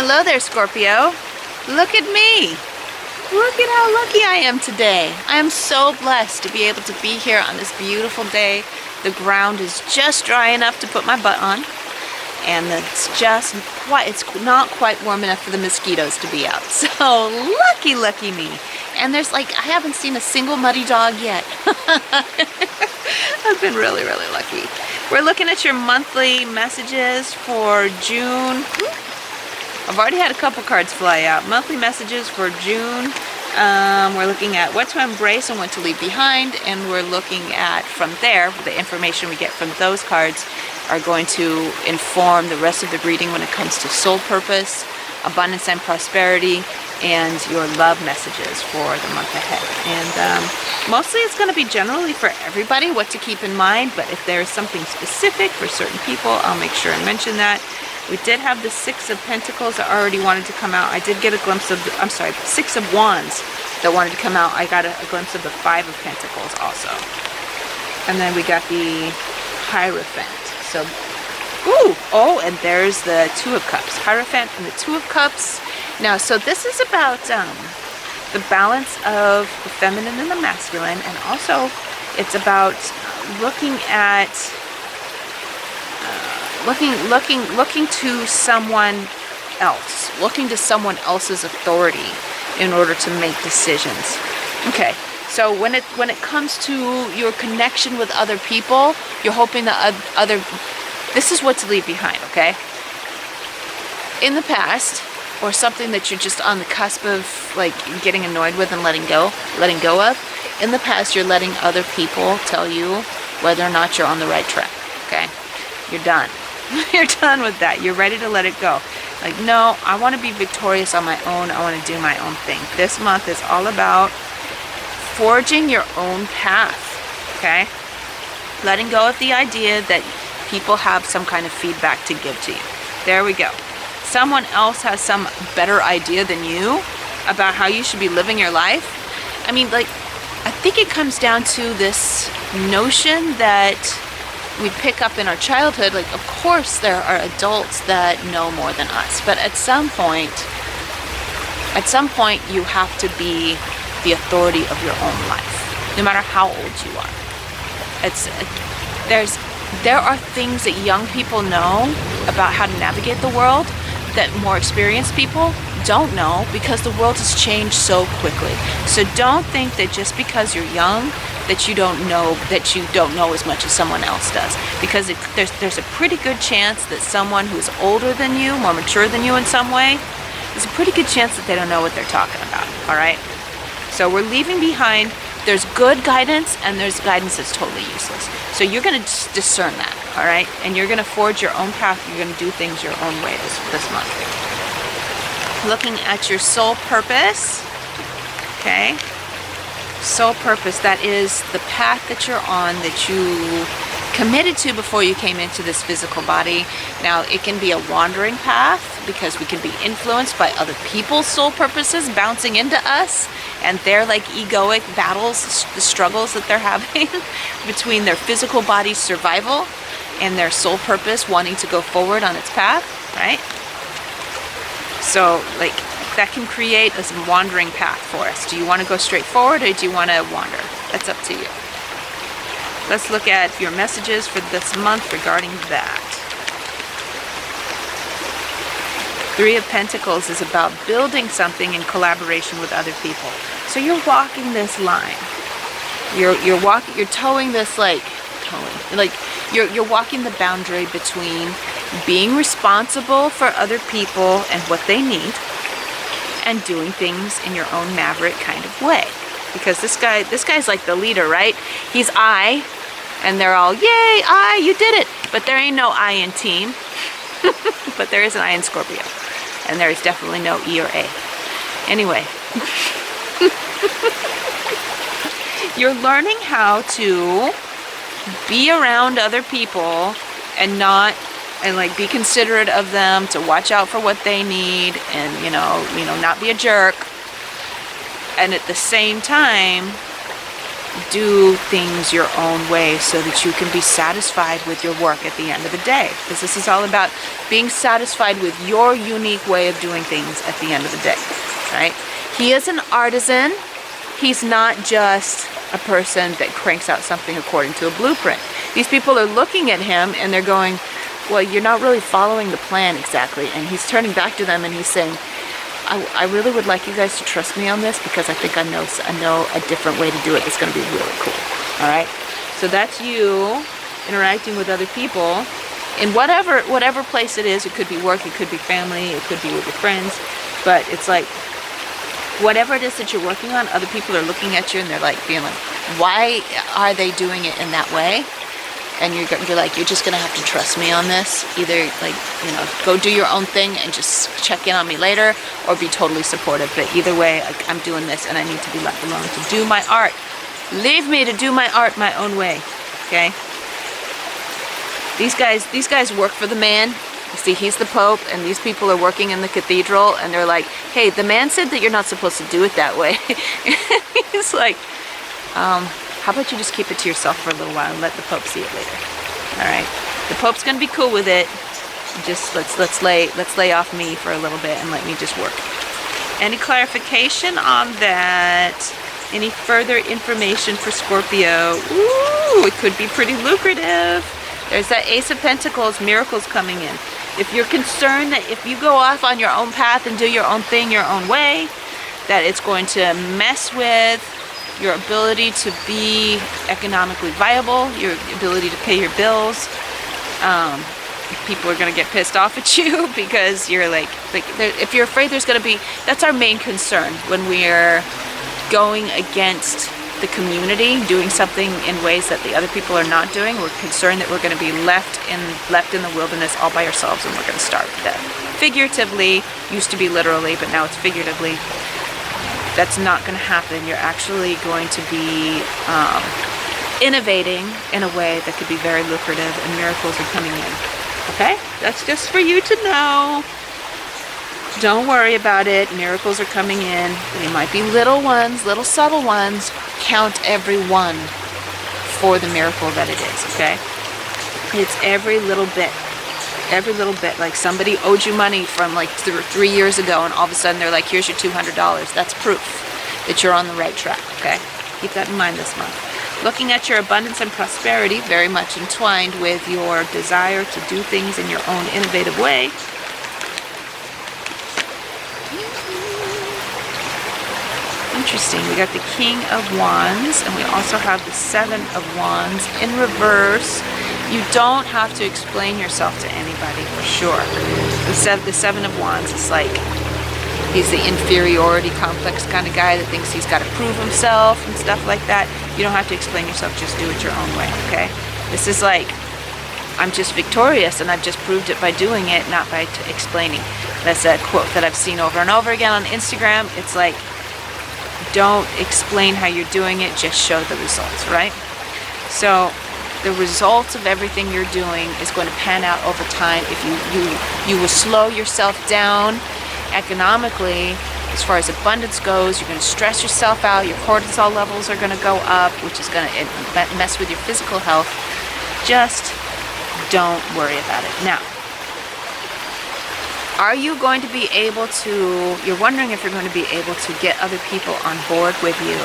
Hello there, Scorpio. Look at me. Look at how lucky I am today. I am so blessed to be able to be here on this beautiful day. The ground is just dry enough to put my butt on. And it's not quite warm enough for the mosquitoes to be out. So lucky, lucky me. And there's I haven't seen a single muddy dog yet. I've been really, really lucky. We're looking at your monthly messages for June. I've already had a couple cards fly out. Monthly messages for June. We're looking at what to embrace and what to leave behind. And we're looking at, from there, the information we get from those cards are going to inform the rest of the reading when it comes to soul purpose, abundance and prosperity, and your love messages for the month ahead. And mostly it's going to be generally for everybody what to keep in mind, but if there's something specific for certain people, I'll make sure and mention that. We did have the Six of Pentacles that already wanted to come out. I did get a glimpse of, Six of Wands that wanted to come out. I got a glimpse of the Five of Pentacles also. And then we got the Hierophant. So, and there's the Two of Cups. Hierophant and the Two of Cups. Now, so this is about the balance of the feminine and the masculine, and also it's about looking at looking to someone else, looking to someone else's authority in order to make decisions. Okay, so when it comes to your connection with other people, you're hoping that this is what to leave behind, okay? In the past, or something that you're just on the cusp of getting annoyed with and letting go of, in the past you're letting other people tell you whether or not you're on the right track, okay? You're done. You're done with that. You're ready to let it go. No, I want to be victorious on my own. I want to do my own thing. This month is all about forging your own path, okay? Letting go of the idea that people have some kind of feedback to give to you. There we go. Someone else has some better idea than you about how you should be living your life. I mean, I think it comes down to this notion that we pick up in our childhood. Of course there are adults that know more than us, but at some point you have to be the authority of your own life, no matter how old you are. There are things that young people know about how to navigate the world that more experienced people don't know, because the world has changed so quickly. So don't think that just because you're young that you don't know as much as someone else does, because there's a pretty good chance that someone who's older than you, more mature than you in some way, there's a pretty good chance that they don't know what they're talking about. All right, so we're leaving behind, there's good guidance and there's guidance that's totally useless. So you're going to discern that, all right? And you're going to forge your own path. You're going to do things your own way this month. Looking at your soul purpose, okay? Soul purpose, that is the path that you're on, that you committed to before you came into this physical body. Now, it can be a wandering path because we can be influenced by other people's soul purposes bouncing into us, and their egoic battles, the struggles that they're having between their physical body's survival and their soul purpose wanting to go forward on its path, right? So that can create a wandering path for us. Do you want to go straight forward, or do you want to wander? That's up to you. Let's look at your messages for this month regarding that. Three of Pentacles is about building something in collaboration with other people. So you're walking this line. You're towing this you're walking the boundary between being responsible for other people and what they need, and doing things in your own maverick kind of way. Because this guy's like the leader, right? He's I, and they're all, yay, I, you did it. But there ain't no I in team. But there is an I in Scorpio. And there is definitely no E or A. Anyway. You're learning how to be around other people and be considerate of them, to watch out for what they need, and not be a jerk. And at the same time, do things your own way so that you can be satisfied with your work at the end of the day. Because this is all about being satisfied with your unique way of doing things at the end of the day, right? He is an artisan. He's not just a person that cranks out something according to a blueprint. These people are looking at him and they're going, well, you're not really following the plan exactly. And he's turning back to them and he's saying, I really would like you guys to trust me on this because I think I know a different way to do it that's going to be really cool. All right. So that's you interacting with other people in whatever place it is. It could be work, it could be family, it could be with your friends, but it's like whatever it is that you're working on, other people are looking at you and they're like being like, why are they doing it in that way? And you're like, you're just gonna have to trust me on this. Either like, you know, go do your own thing and just check in on me later, or be totally supportive. But either way, like, I'm doing this and I need to be left alone to do my art. Leave me to do my art my own way. Okay? These guys work for the man. You see, he's the Pope, and these people are working in the cathedral, and they're like, hey, the man said that you're not supposed to do it that way. He's like, how about you just keep it to yourself for a little while and let the Pope see it later? All right, the Pope's gonna be cool with it. Just let's lay off me for a little bit and let me just work. Any clarification on that? Any further information for Scorpio? Ooh, it could be pretty lucrative. There's that Ace of Pentacles, miracles coming in. If you're concerned that if you go off on your own path and do your own thing your own way, that it's going to mess with your ability to be economically viable, your ability to pay your bills. People are going to get pissed off at you because you're like if you're afraid there's going to be, that's our main concern when we're going against the community, doing something in ways that the other people are not doing. We're concerned that we're going to be left in the wilderness all by ourselves and we're going to starve to death. Figuratively, used to be literally, but now it's figuratively. That's not going to happen. You're actually going to be innovating in a way that could be very lucrative, and miracles are coming in. Okay? That's just for you to know. Don't worry about it. Miracles are coming in. They might be little ones, little subtle ones. Count every one for the miracle that it is, okay? It's every little bit. Every little bit. Like somebody owed you money from like 3 years ago and all of a sudden they're like, here's your $200. That's proof that you're on the right track, okay? Keep that in mind this month. Looking at your abundance and prosperity, very much entwined with your desire to do things in your own innovative way. Interesting. We got the King of Wands and we also have the Seven of Wands in reverse. You don't have to explain yourself to anybody for sure. The Seven of Wands is like, he's the inferiority complex kind of guy that thinks he's got to prove himself and stuff like that. You don't have to explain yourself, just do it your own way, okay? This is like, I'm just victorious and I've just proved it by doing it, not by explaining. That's a quote that I've seen over and over again on Instagram. It's like, don't explain how you're doing it, just show the results, right? So the results of everything you're doing is going to pan out over time. If you will slow yourself down economically, as far as abundance goes, you're going to stress yourself out, your cortisol levels are going to go up, which is going to mess with your physical health. Just don't worry about it. Now, are you going to be able to, you're wondering if you're going to be able to get other people on board with you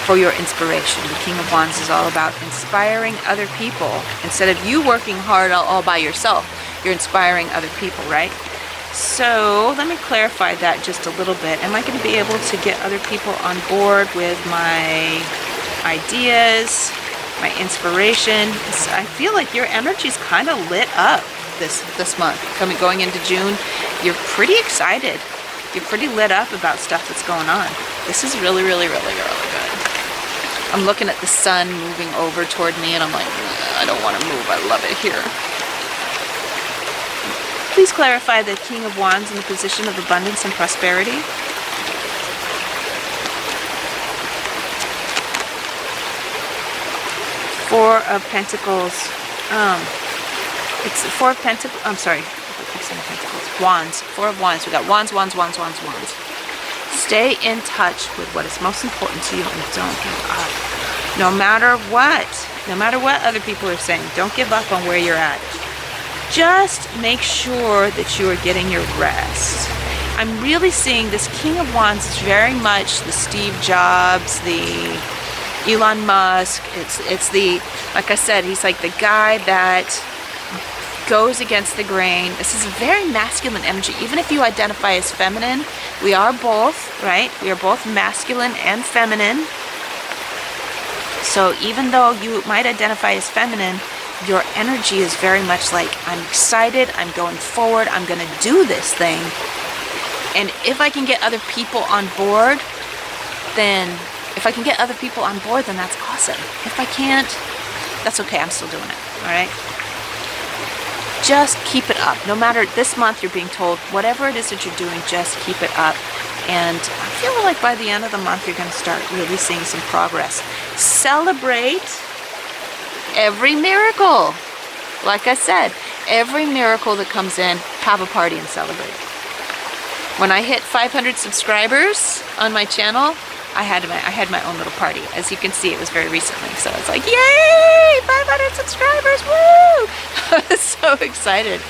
for your inspiration. The King of Wands is all about inspiring other people. Instead of you working hard all by yourself, you're inspiring other people, right? So let me clarify that just a little bit. Am I going to be able to get other people on board with my ideas, my inspiration? I feel like your energy's kind of lit up this month. Going into June, you're pretty excited. You're pretty lit up about stuff that's going on. This is really, really, really, really good. I'm looking at the sun moving over toward me and I'm like, I don't want to move. I love it here. Please clarify the King of Wands in the position of abundance and prosperity. Four of Pentacles. It's Four of Pentacles. I'm sorry. I keep saying Pentacles. Wands. Four of Wands. We got wands, wands, wands, wands, wands. Stay in touch with what is most important to you and don't give up. No matter what other people are saying, don't give up on where you're at. Just make sure that you are getting your rest. I'm really seeing this King of Wands is very much the Steve Jobs, the Elon Musk. It's the, like I said, he's like the guy that goes against the grain. This is a very masculine energy. Even if you identify as feminine, we are both, right? We are both masculine and feminine. So even though you might identify as feminine, your energy is very much like, I'm excited, I'm going forward, I'm going to do this thing. And if I can get other people on board, then that's awesome. If I can't, that's okay, I'm still doing it, all right? Just keep it up. No matter, this month you're being told, whatever it is that you're doing, just keep it up. And I feel like by the end of the month, you're going to start really seeing some progress. Celebrate every miracle. Like I said, every miracle that comes in, have a party and celebrate. When I hit 500 subscribers on my channel, I had my own little party. As you can see, it was very recently. So it's like, yay, 500 subscribers, woo! I was so excited.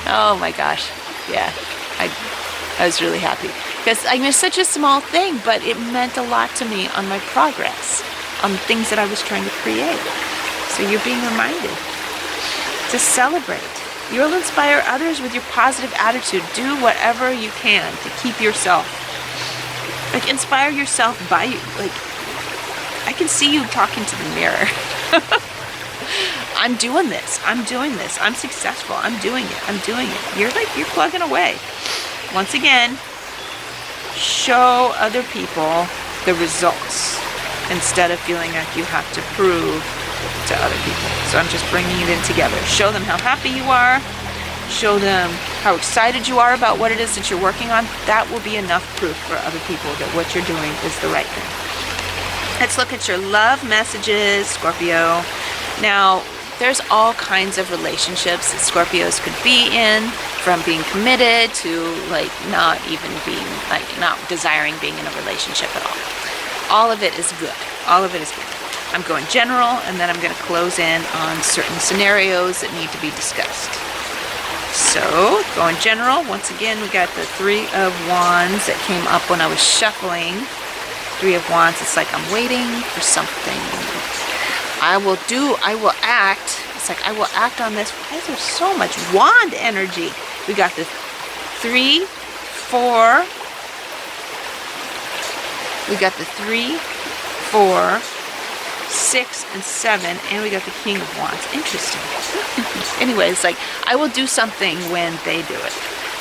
Oh my gosh. Yeah, I was really happy. Because I mean, it's such a small thing, but it meant a lot to me on my progress, on the things that I was trying to create. So you're being reminded to celebrate. You'll inspire others with your positive attitude. Do whatever you can to keep yourself. Like, inspire yourself by you. Like, I can see you talking to the mirror. I'm doing this. I'm doing this. I'm successful. I'm doing it. I'm doing it. You're plugging away. Once again, show other people the results instead of feeling like you have to prove to other people. So I'm just bringing it in together. Show them how happy you are. Show them how excited you are about what it is that you're working on. That will be enough proof for other people that what you're doing is the right thing. Let's look at your love messages, Scorpio. Now, there's all kinds of relationships that Scorpios could be in, from being committed to like not even being, like not desiring being in a relationship at all. All of it is good. All of it is good. I'm going general, and then I'm going to close in on certain scenarios that need to be discussed. So, going general, once again, we got the Three of Wands that came up when I was shuffling. Three of Wands, it's like I'm waiting for something. I will act. It's like I will act on this. Why is there so much wand energy? We got the 3, 4. We got the 3, 4, 6, and 7, and we got the King of Wands. Interesting. Anyways, like, I will do something when they do it.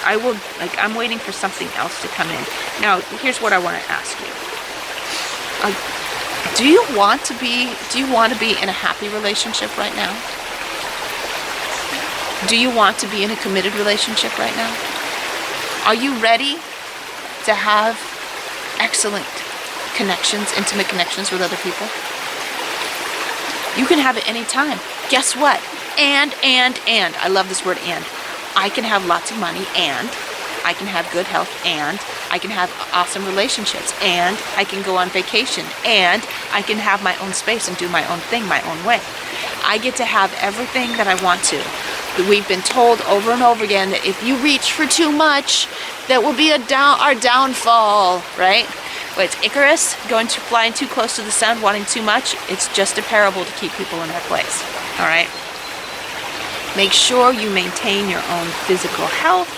I'm waiting for something else to come in. Now, here's what I want to ask you. Do you want to be in a happy relationship right now? Do you want to be in a committed relationship right now? Are you ready to have excellent connections, intimate connections with other people? You can have it anytime. Guess what? And. I love this word and. I can have lots of money, and I can have good health, and I can have awesome relationships, and I can go on vacation, and I can have my own space and do my own thing, my own way. I get to have everything that I want to. We've been told over and over again that if you reach for too much, that will be our downfall, right? But it's Icarus flying too close to the sun, wanting too much. It's just a parable to keep people in their place. All right. Make sure you maintain your own physical health.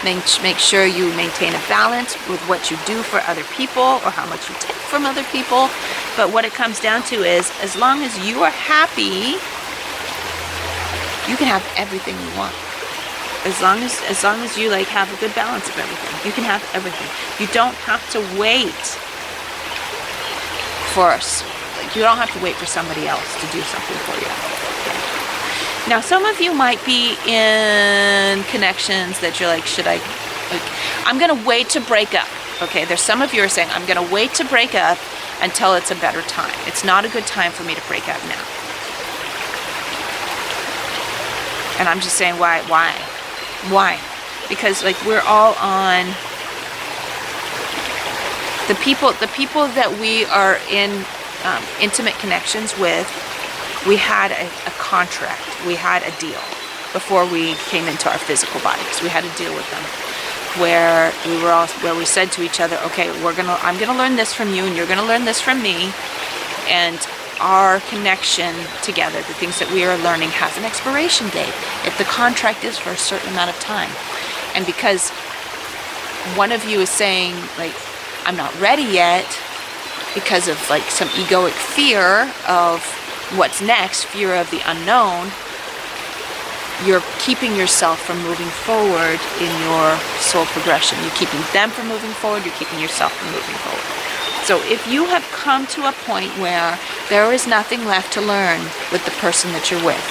Make sure you maintain a balance with what you do for other people or how much you take from other people. But what it comes down to is, as long as you are happy, you can have everything you want. As long as you like have a good balance of everything, you can have everything. You don't have to wait you don't have to wait for somebody else to do something for you. Now, some of you might be in connections that you're like, I'm going to wait to break up. Okay, there's some of you are saying, I'm going to wait to break up until it's a better time. It's not a good time for me to break up now. And I'm just saying, why? Why? Because like we're all on The people that we are in intimate connections with, we had a contract, we had a deal before we came into our physical bodies. We had a deal with them where we said to each other, okay, I'm gonna learn this from you, and you're gonna learn this from me, and our connection together, the things that we are learning, has an expiration date. If the contract is for a certain amount of time, and because one of you is saying, like, I'm not ready yet, because of like some egoic fear of what's next, fear of the unknown, you're keeping yourself from moving forward in your soul progression. You're keeping them from moving forward, you're keeping yourself from moving forward. So if you have come to a point where there is nothing left to learn with the person that you're with,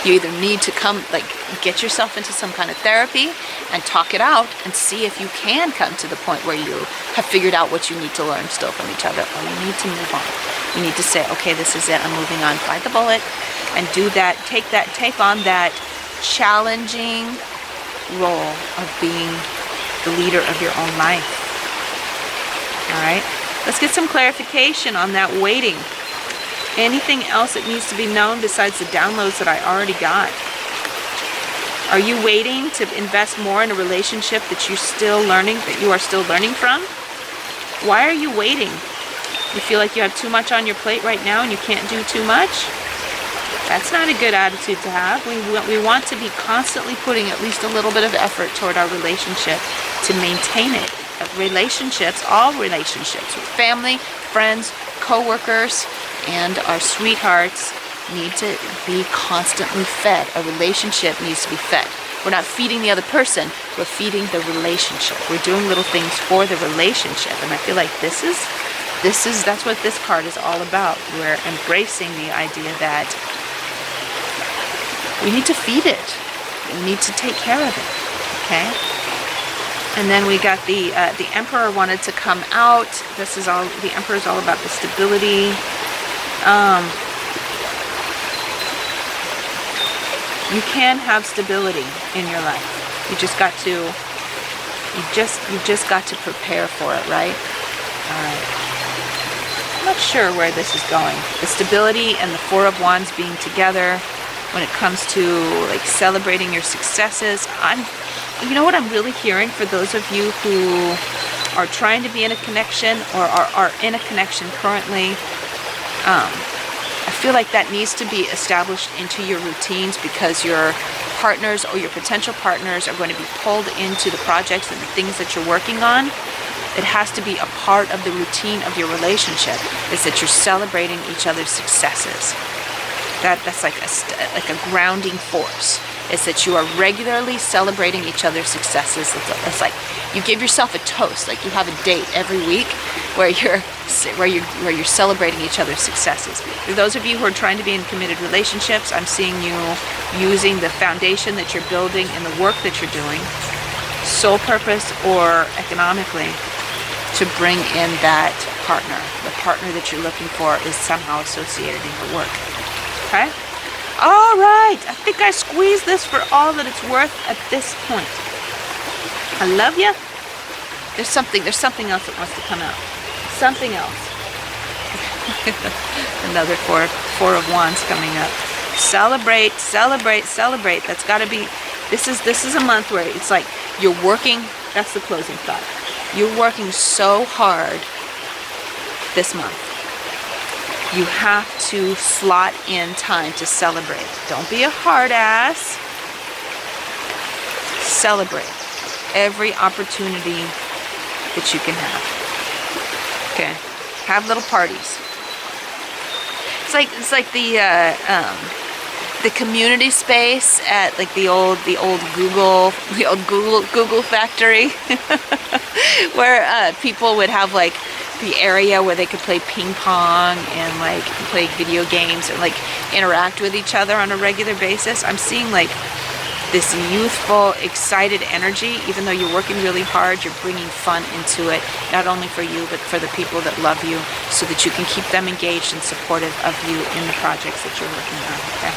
you either need to get yourself into some kind of therapy and talk it out and see if you can come to the point where you have figured out what you need to learn still from each other, or you need to move on. You need to say, okay, this is it, I'm moving on, bite the bullet, and do that, take on that challenging role of being the leader of your own life. All right, let's get some clarification on that waiting. Anything else that needs to be known besides the downloads that I already got? Are you waiting to invest more in a relationship that you are still learning from? Why are you waiting? You feel like you have too much on your plate right now and you can't do too much? That's not a good attitude to have. We want to be constantly putting at least a little bit of effort toward our relationship to maintain it. Relationships, all relationships with family, friends, co-workers, and our sweethearts need to be constantly fed. A relationship needs to be fed. We're not feeding the other person, we're feeding the relationship. We're doing little things for the relationship. And I feel like that's what this card is all about. We're embracing the idea that we need to feed it. We need to take care of it. Okay? And then we got the Emperor wanted to come out. The Emperor is all about the stability. You can have stability in your life. You just got to prepare for it, right? All right. I'm not sure where this is going. The stability and the Four of Wands being together when it comes to like celebrating your successes. You know what I'm really hearing for those of you who are trying to be in a connection or are in a connection currently? I feel like that needs to be established into your routines, because your partners or your potential partners are going to be pulled into the projects and the things that you're working on. It has to be a part of the routine of your relationship, is that you're celebrating each other's successes. That's like a grounding force. Is that you are regularly celebrating each other's successes. It's like you give yourself a toast, like you have a date every week where you're celebrating each other's successes. For those of you who are trying to be in committed relationships, I'm seeing you using the foundation that you're building in the work that you're doing, soul purpose or economically, to bring in that partner. The partner that you're looking for is somehow associated in your work. Okay? All right, I think I squeezed this for all that it's worth at this point. I love you. There's something else that wants to come out. Something else. Another four of Wands coming up. Celebrate, celebrate, celebrate. That's got to be. This is a month where it's like you're working. That's the closing thought. You're working so hard this month. You have to slot in time to celebrate. Don't be a hard ass. Celebrate every opportunity that you can have. Okay, have little parties. It's like the community space at like the old Google factory, where people would have like the area where they could play ping pong and like play video games and like interact with each other on a regular basis. I'm seeing like this youthful, excited energy. Even though you're working really hard, you're bringing fun into it, not only for you, but for the people that love you, so that you can keep them engaged and supportive of you in the projects that you're working on, okay?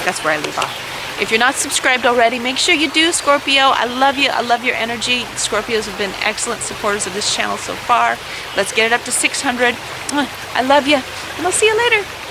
That's where I leave off. If you're not subscribed already, make sure you do, Scorpio. I love you. I love your energy. Scorpios have been excellent supporters of this channel so far. Let's get it up to 600. I love you, and I'll see you later.